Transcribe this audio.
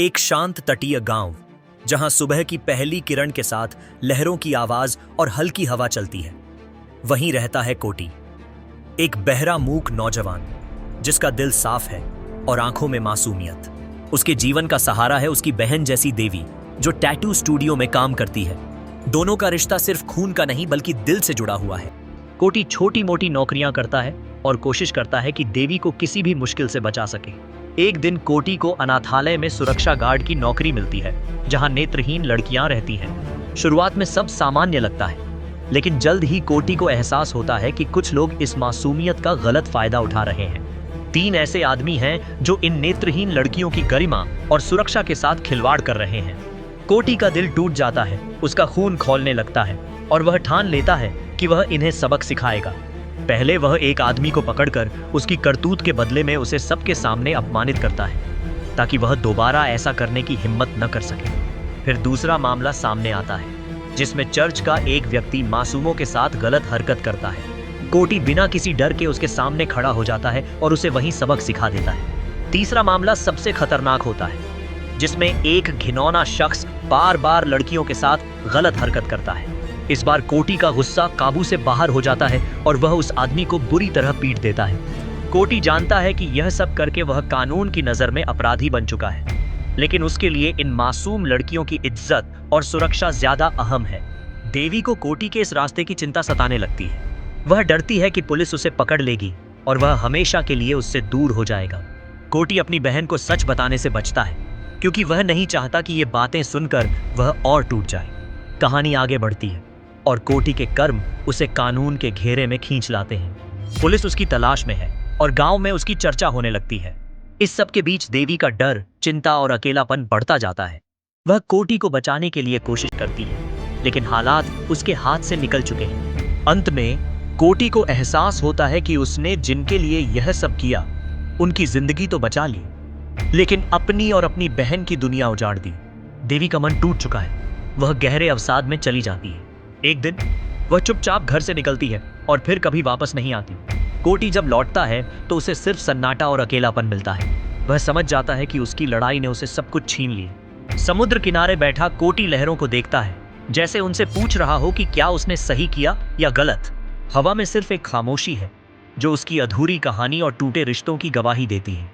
एक शांत तटीय गांव जहां सुबह की पहली किरण के साथ लहरों की आवाज और हल्की हवा चलती है, वहीं रहता है कोटी, एक बहरा मूक नौजवान जिसका दिल साफ है और आंखों में मासूमियत। उसके जीवन का सहारा है उसकी बहन जैसी देवी, जो टैटू स्टूडियो में काम करती है। दोनों का रिश्ता सिर्फ खून का नहीं बल्कि दिल से जुड़ा हुआ है। कोटी छोटी मोटी नौकरियां करता है और कोशिश करता है कि देवी को किसी भी मुश्किल से बचा सके। एक दिन कोटी को अनाथालय में सुरक्षा गार्ड की नौकरी मिलती है, जहां नेत्रहीन लड़कियां रहती हैं। शुरुआत में सब सामान्य लगता है, लेकिन जल्द ही कोटी को एहसास होता है कि कुछ लोग इस मासूमियत का गलत फायदा उठा रहे हैं। 3 ऐसे आदमी हैं जो इन नेत्रहीन लड़कियों की गरिमा और सुरक्षा के साथ खिलवाड़ कर रहे हैं। कोटी का दिल टूट जाता है, उसका खून खौलने लगता है और वह ठान लेता है कि वह इन्हें सबक सिखाएगा। पहले वह एक आदमी को पकड़कर उसकी करतूत के बदले में उसे सबके सामने अपमानित करता है, ताकि वह दोबारा ऐसा करने की हिम्मत न कर सके। फिर दूसरा मामला सामने आता है, जिसमें चर्च का एक व्यक्ति मासूमों के साथ गलत हरकत करता है। कोटी बिना किसी डर के उसके सामने खड़ा हो जाता है और उसे वहीं सबक सिखा देता है। तीसरा मामला सबसे खतरनाक होता है, जिसमें एक घिनौना शख्स बार बार लड़कियों के साथ गलत हरकत करता है। इस बार कोटी का गुस्सा काबू से बाहर हो जाता है और वह उस आदमी को बुरी तरह पीट देता है। कोटी जानता है कि यह सब करके वह कानून की नजर में अपराधी बन चुका है, लेकिन उसके लिए इन मासूम लड़कियों की इज्जत और सुरक्षा ज्यादा अहम है। देवी को कोटी के इस रास्ते की चिंता सताने लगती है। वह डरती है कि पुलिस उसे पकड़ लेगी और वह हमेशा के लिए उससे दूर हो जाएगा। कोटी अपनी बहन को सच बताने से बचता है, क्योंकि वह नहीं चाहता कि ये बातें सुनकर वह और टूट जाए। कहानी आगे बढ़ती है और कोटी के कर्म उसे कानून के घेरे में खींच लाते हैं। पुलिस उसकी तलाश में है और गांव में उसकी चर्चा होने लगती है। इस सब के बीच देवी का डर, चिंता और अकेलापन बढ़ता जाता है। वह कोटी को बचाने के लिए कोशिश करती है, लेकिन हालात उसके हाथ से निकल चुके हैं। अंत में कोटी को एहसास होता है कि उसने जिनके लिए यह सब किया, उनकी जिंदगी तो बचा ली, लेकिन अपनी और अपनी बहन की दुनिया उजाड़ दी। देवी का मन टूट चुका है, वह गहरे अवसाद में चली जाती है। एक दिन वह चुपचाप घर से निकलती है और फिर कभी वापस नहीं आती। कोटी जब लौटता है तो उसे सिर्फ सन्नाटा और अकेलापन मिलता है। वह समझ जाता है कि उसकी लड़ाई ने उसे सब कुछ छीन लिया। समुद्र किनारे बैठा कोटी लहरों को देखता है, जैसे उनसे पूछ रहा हो कि क्या उसने सही किया या गलत। हवा में सिर्फ एक खामोशी है, जो उसकी अधूरी कहानी और टूटे रिश्तों की गवाही देती है।